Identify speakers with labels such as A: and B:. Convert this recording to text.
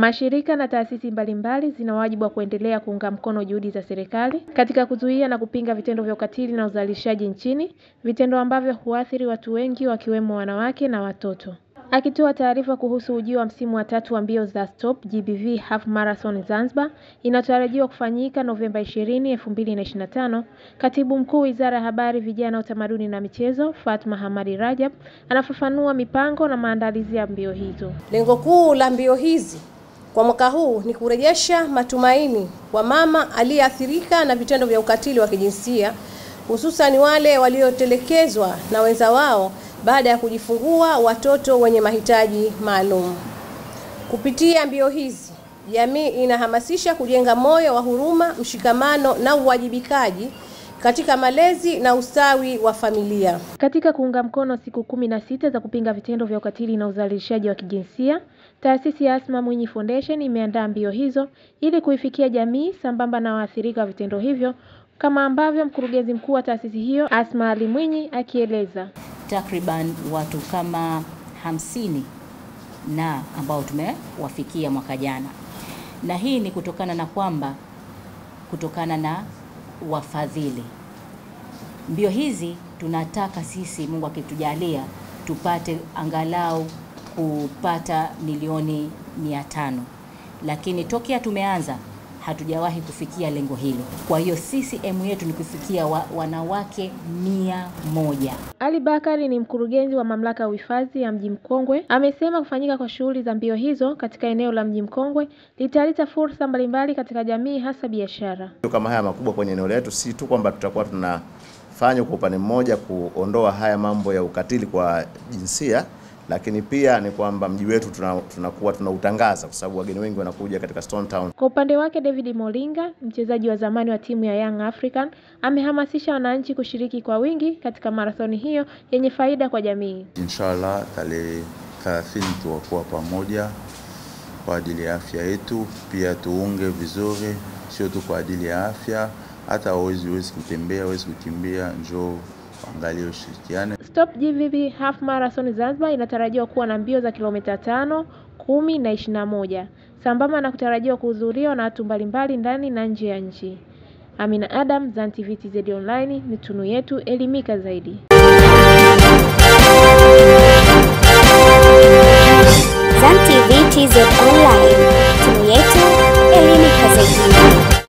A: Mashirika na taasisi mbalimbali zina wajibu wa kuendelea kuunga mkono juhudi za serikali katika kuzuia na kupinga vitendo vya ukatili na uzalishaji nchini, vitendo ambavyo huathiri watu wengi wakiwemo wanawake na watoto. Akitoa taarifa kuhusu ujio wa msimu wa 3 wa mbio za Stop GBV Half Marathon Zanzibar inatarajiwa kufanyika Novemba 20, 2025, Katibu Mkuu Wizara ya Habari, Vijana, Utamaduni na Michezo, Fatma Hamadi Rajab, anafafanua mipango na maandalizi ya mbio hizo.
B: Lengo kuu la mbio hizi kwa mwaka huu ni kurejesha matumaini kwa mama aliyeathirika na vitendo vya ukatili wa kijinsia, hususan wale waliotelekezwa na wenza wao baada ya kujifungua watoto wenye mahitaji maalum. Kupitia mbio hizi, jamii inahamasisha kujenga moyo wa huruma, mshikamano na uwajibikaji katika malezi na ustawi wa familia.
A: Katika kuunga mkono siku 16 za kupinga vitendo vya ukatili na uzalishaji wa kijinsia, taasisi ya Asma Mwinyi Foundation imeandaa mbio hizo ili kuifikia jamii sambamba na waathirika wa vitendo hivyo, kama ambavyo mkurugenzi mkuu wa taasisi hiyo Asma Ali Mwinyi akieleza.
C: Takriban watu kama 50 na ambao tumewafikia mwaka jana. Na hii ni kutokana na wafadhili. Mbio hizi tunataka sisi, Mungu akitujalia, tupate angalau kupata milioni 500. Lakini tokea tumeanza hatujawahi kufikia lengo hilo. Kwa hiyo sisi emu yetu ni kufikia wanawake 100.
A: Ali Bakari ni mkurugenzi wa mamlaka ya uhifadhi ya Mji Mkongwe. Amesema kufanyika kwa shughuli za mbio hizo katika eneo la Mji Mkongwe litaleta fursa mbalimbali katika jamii, hasa biashara.
D: Kama haya makubwa kwenye eneo letu, si tu kwamba tutakuwa tunafanya kwa upande mmoja kuondoa haya mambo ya ukatili kwa jinsia, lakini pia ni kwamba mji wetu tunakuwa tunautangaza kwa sababu wageni wengi wanakuja katika Stone Town.
A: Kwa upande wake David Molinga, mchezaji wa zamani wa timu ya Young African, amehamasisha wananchi kushiriki kwa wingi katika marathoni hiyo yenye faida kwa jamii.
E: Inshallah tarehe 30 tutakuwa pamoja kwa ajili ya afya yetu, pia tuunge vizuri, sio tu kwa ajili ya afya, hata uwezi kutembea, uwezi kukimbia, njoo angalia ushirikiane.
A: Stop GBV Half Marathon Zanzibar inatarajiwa kuwa na mbio za kilomita 5, 10 na 21, sambamba na kutarajiwa kuhudhuriwa na watu mbalimbali ndani na nje ya nchi. Amina Adam, Zan TV TZ Online, ni tunu yetu, elimika zaidi.
F: Zan TV TZ Online, tunu yetu, elimika zaidi.